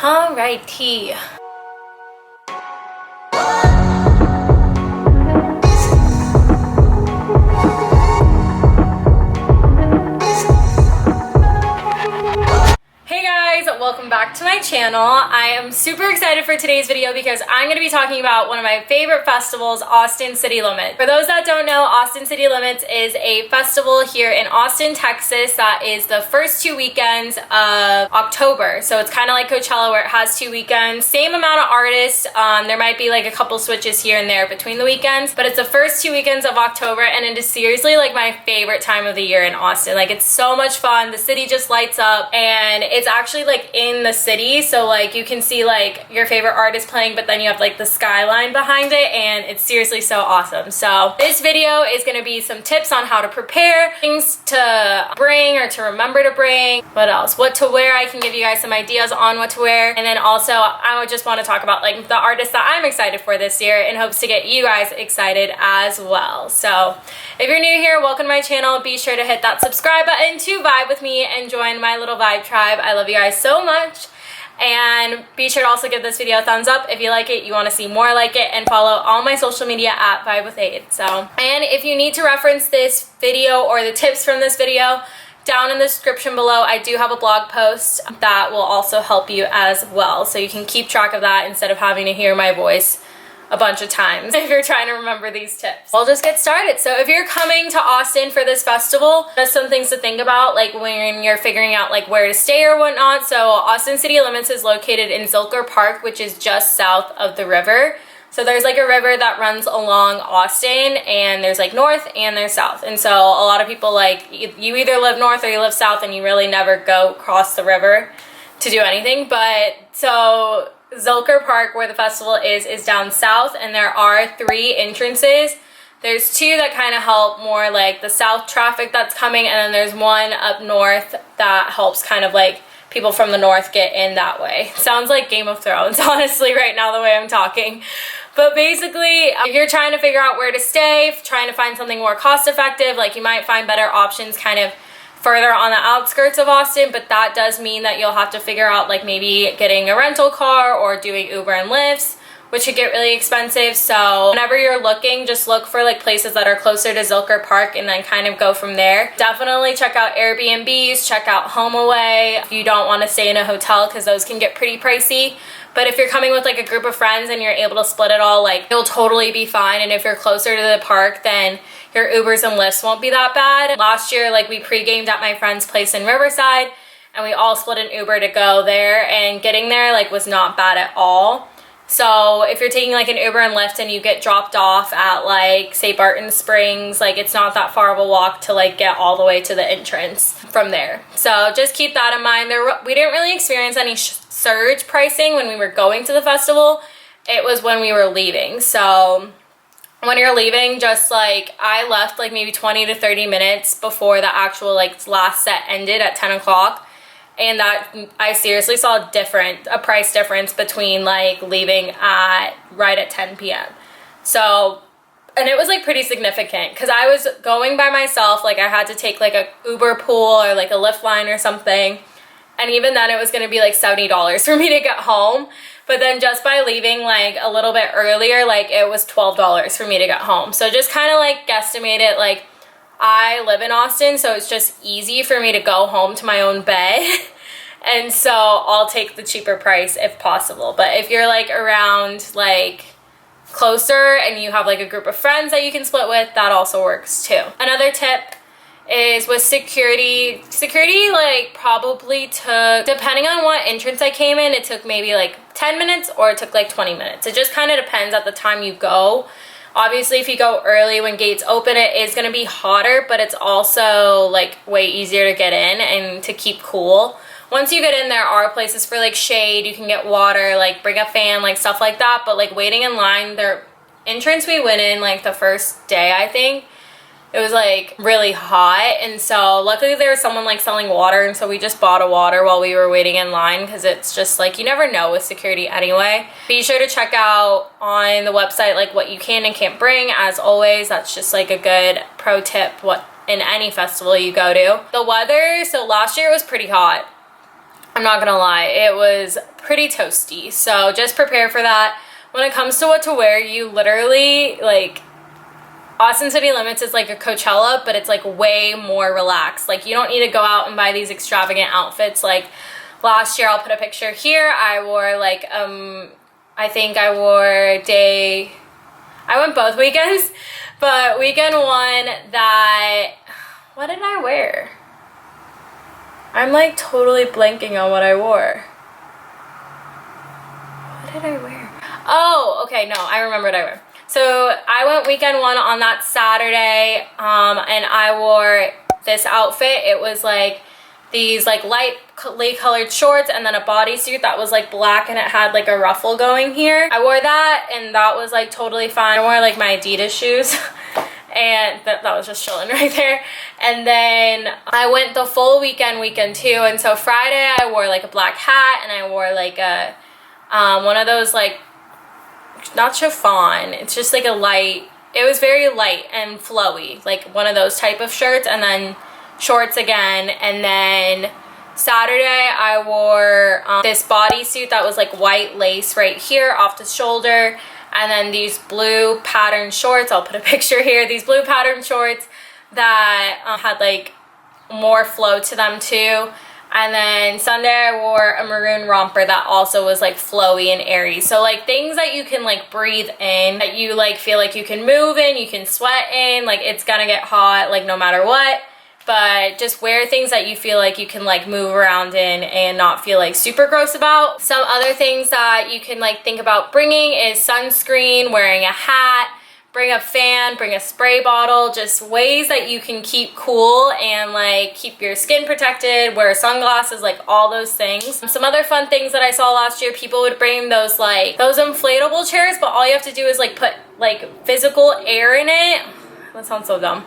Alrighty. Welcome back to my channel. I am super excited for today's video because I'm going to be talking about one of my favorite festivals, Austin City Limits. For those that don't know, Austin City Limits is a festival here in Austin, Texas that is the first 2 weekends of October. So it's kind of like Coachella where it has 2 weekends, same amount of artists. There might be like a couple switches here and there between the weekends, but it's the first 2 weekends of October and it is seriously like my favorite time of the year in Austin. Like it's so much fun. The city just lights up and it's actually like in the city, so like you can see like your favorite artist playing, but then you have like the skyline behind it, and it's seriously so awesome. So this video is going to be some tips on how to prepare, things to bring or to remember to bring, what else, what to wear. I can give you guys some ideas on what to wear, and then also I would just want to talk about like the artists that I'm excited for this year in hopes to get you guys excited as well. So if you're new here, welcome to my channel. Be sure to hit that subscribe button to vibe with me and join my little vibe tribe. I love you guys so much. And be sure to also give this video a thumbs up if you like it, you want to see more like it, and follow all my social media at VIBEWITHADE. So, and if you need to reference this video or the tips from this video, down in the description below, I do have a blog post that will also help you as well. So you can keep track of that instead of having to hear my voice a bunch of times if you're trying to remember these tips. We'll just get started. So if you're coming to Austin for this festival, there's some things to think about like when you're figuring out like where to stay or whatnot. So Austin City Limits is located in Zilker Park, which is just south of the river. So there's like a river that runs along Austin, and there's like north and there's south. And so a lot of people like you either live north or you live south, and you really never go across the river to do anything. But so Zilker Park, where the festival is down south, and there are 3 entrances. There's 2 that kind of help more like the south traffic that's coming, and then there's one up north that helps kind of like people from the north get in that way. Sounds like Game of Thrones, honestly, right now the way I'm talking. But basically, if you're trying to figure out where to stay, trying to find something more cost effective, like you might find better options kind of further on the outskirts of Austin, but that does mean that you'll have to figure out like maybe getting a rental car or doing Uber and Lyfts, which could get really expensive. So whenever you're looking, just look for like places that are closer to Zilker Park and then kind of go from there. Definitely check out Airbnbs, check out HomeAway if you don't want to stay in a hotel, because those can get pretty pricey. But if you're coming with like a group of friends and you're able to split it all, like you'll totally be fine. And if you're closer to the park, then your Ubers and Lyfts won't be that bad. Last year, like we pre-gamed at my friend's place in Riverside, and we all split an Uber to go there, and getting there like was not bad at all. So if you're taking like an Uber and Lyft and you get dropped off at like say Barton Springs, like it's not that far of a walk to like get all the way to the entrance from there. So just keep that in mind. We didn't really experience any surge pricing when we were going to the festival. It was when we were leaving. So when you're leaving, just like I left like maybe 20 to 30 minutes before the actual like last set ended at 10 o'clock. And that I seriously saw a price difference between like leaving right at 10 p.m. So, and it was like pretty significant because I was going by myself. Like I had to take like a Uber pool or like a Lyft line or something. And even then it was going to be like $70 for me to get home. But then just by leaving like a little bit earlier, like it was $12 for me to get home. So just kind of like guesstimate it. Like I live in Austin, so it's just easy for me to go home to my own bed. And so I'll take the cheaper price if possible. But if you're like around like closer and you have like a group of friends that you can split with, that also works too. Another tip is with security. Security like probably took, depending on what entrance I came in, it took maybe like 10 minutes or it took like 20 minutes. It just kind of depends at the time you go. Obviously, if you go early when gates open, it is going to be hotter, but it's also like way easier to get in and to keep cool. Once you get in, there are places for like shade. You can get water, like bring a fan, like stuff like that. But like waiting in line, their entrance we went in like the first day, I think, it was like really hot, and so luckily there was someone like selling water, and so we just bought a water while we were waiting in line, because it's just like you never know with security anyway. Be sure to check out on the website like what you can and can't bring. As always, that's just like a good pro tip what in any festival you go to. The weather, so last year it was pretty hot. I'm not gonna lie, it was pretty toasty. So just prepare for that. When it comes to what to wear, you literally, like, Austin City Limits is like a Coachella, but it's like way more relaxed. Like, you don't need to go out and buy these extravagant outfits. Like last year, I'll put a picture here, I wore like, I think I wore I went both weekends, but weekend one that, what did I wear? I'm like totally blanking on what I wore. What did I wear? Oh, okay, no, I remember what I wore. So I went weekend one on that Saturday, and I wore this outfit. It was like these like lightly colored shorts and then a bodysuit that was like black and it had like a ruffle going here. I wore that and that was like totally fine. I wore like my Adidas shoes and that was just chilling right there. And then I went the full weekend two, and so Friday I wore like a black hat and I wore like a one of those like, not chiffon, it's just like a light, it was very light and flowy, like one of those type of shirts, and then shorts again. And then Saturday I wore this bodysuit that was like white lace right here off the shoulder, and then these blue patterned shorts, I'll put a picture here, these blue patterned shorts that had like more flow to them too. And then Sunday I wore a maroon romper that also was like flowy and airy. So like things that you can like breathe in, that you like feel like you can move in, you can sweat in, like it's gonna get hot like no matter what. But just wear things that you feel like you can like move around in and not feel like super gross about. Some other things that you can like think about bringing is sunscreen, wearing a hat, bring a fan, bring a spray bottle, just ways that you can keep cool and like keep your skin protected, wear sunglasses, like all those things. Some other fun things that I saw last year, people would bring those like those inflatable chairs, but all you have to do is like put like physical air in it. That sounds so dumb,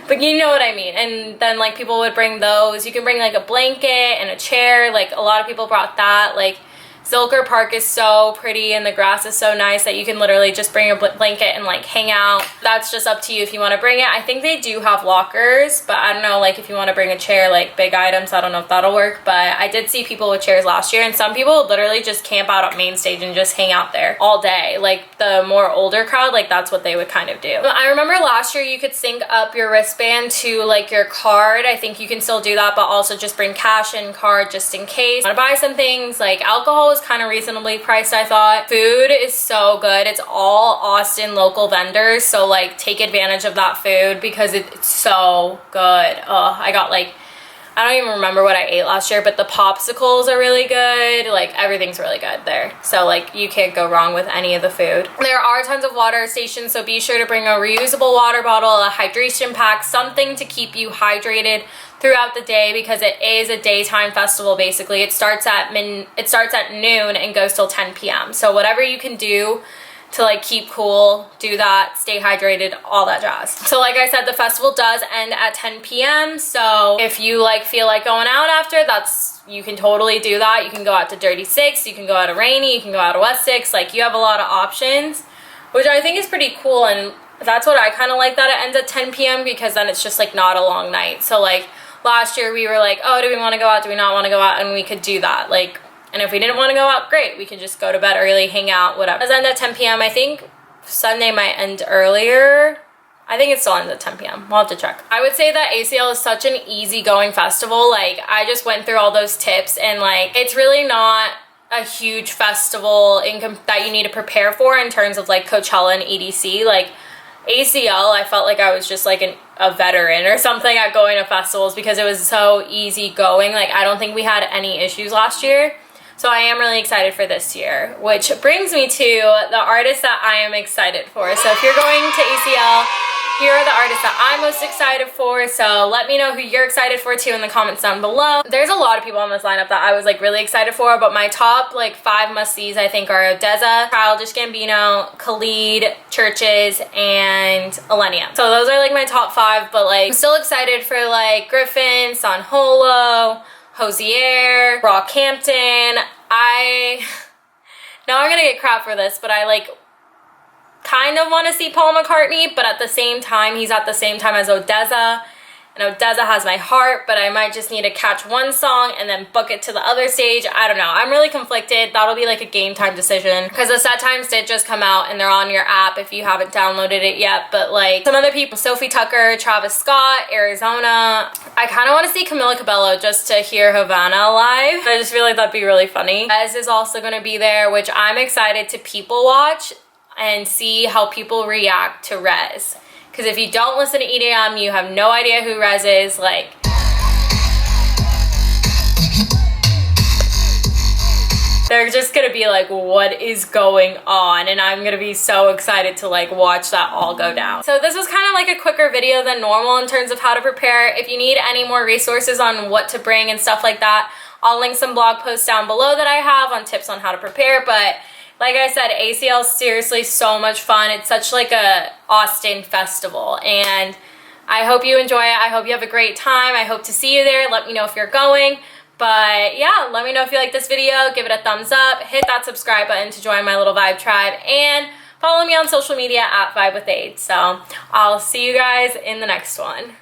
but you know what I mean. And then like people would bring those. You can bring like a blanket and a chair. Like a lot of people brought that. Like Zilker Park is so pretty and the grass is so nice that you can literally just bring a blanket and like hang out. That's just up to you if you want to bring it. I think they do have lockers, but I don't know, like if you want to bring a chair, like big items, I don't know if that'll work. But I did see people with chairs last year, and some people literally just camp out at main stage and just hang out there all day. Like the more older crowd, like that's what they would kind of do. I remember last year you could sync up your wristband to like your card. I think you can still do that, but also just bring cash and card just in case you want to buy some things. Like alcohol is kind of reasonably priced, I thought. Food is so good. It's all Austin local vendors, so like take advantage of that food because it's so good. Oh, I got like, I don't even remember what I ate last year, but the popsicles are really good. Like everything's really good there. So like you can't go wrong with any of the food. There are tons of water stations, so be sure to bring a reusable water bottle, a hydration pack, something to keep you hydrated throughout the day because it is a daytime festival basically. It starts at noon and goes till 10 p.m. So whatever you can do to like keep cool, do that, stay hydrated, all that jazz. So like I said, the festival does end at 10 p.m. So if you like feel like going out after, you can totally do that. You can go out to Dirty Six, you can go out to Rainy, you can go out to West Six. Like you have a lot of options, which I think is pretty cool. And that's what I kind of like, that it ends at 10 p.m. because then it's just like not a long night. So like last year we were like, oh, do we want to go out? Do we not want to go out? And we could do that. Like, and if we didn't want to go out, great. We could just go to bed early, hang out, whatever. It does end at 10 p.m. I think Sunday might end earlier. I think it still ends at 10 p.m. We'll have to check. I would say that ACL is such an easygoing festival. Like, I just went through all those tips and like, it's really not a huge festival that you need to prepare for in terms of like Coachella and EDC. Like, ACL, I felt like I was just like a veteran or something at going to festivals because it was so easy going. Like, I don't think we had any issues last year. So I am really excited for this year, which brings me to the artists that I am excited for. So if you're going to ACL, here are the artists that I'm most excited for. So let me know who you're excited for too in the comments down below. There's a lot of people on this lineup that I was like really excited for, but my top like 5 must-sees I think are Deza, Childish Gambino, Khalid, Churches, and Alenia. So those are like my top 5, but like I'm still excited for like Griffin, San Holo, Hosier, Rockhampton. Now I'm gonna get crap for this, but I like kind of want to see Paul McCartney, but at the same time, he's at the same time as Odessa, and Odessa has my heart, but I might just need to catch one song and then book it to the other stage. I don't know. I'm really conflicted. That'll be like a game time decision because the set times did just come out and they're on your app if you haven't downloaded it yet. But like some other people, Sophie Tucker, Travis Scott, Arizona. I kind of want to see Camila Cabello just to hear Havana live. I just feel like that'd be really funny. VIDS is also going to be there, which I'm excited to people watch and see how people react to Rez. Because if you don't listen to EDM, you have no idea who Rez is. Like, they're just gonna be like, what is going on? And I'm gonna be so excited to like watch that all go down. So this was kind of like a quicker video than normal in terms of how to prepare. If you need any more resources on what to bring and stuff like that, I'll link some blog posts down below that I have on tips on how to prepare. But like I said, ACL is seriously so much fun. It's such like a Austin festival, and I hope you enjoy it. I hope you have a great time. I hope to see you there. Let me know if you're going. But yeah, let me know if you like this video. Give it a thumbs up. Hit that subscribe button to join my little Vibe tribe, and follow me on social media at VIBEWITHADE. So I'll see you guys in the next one.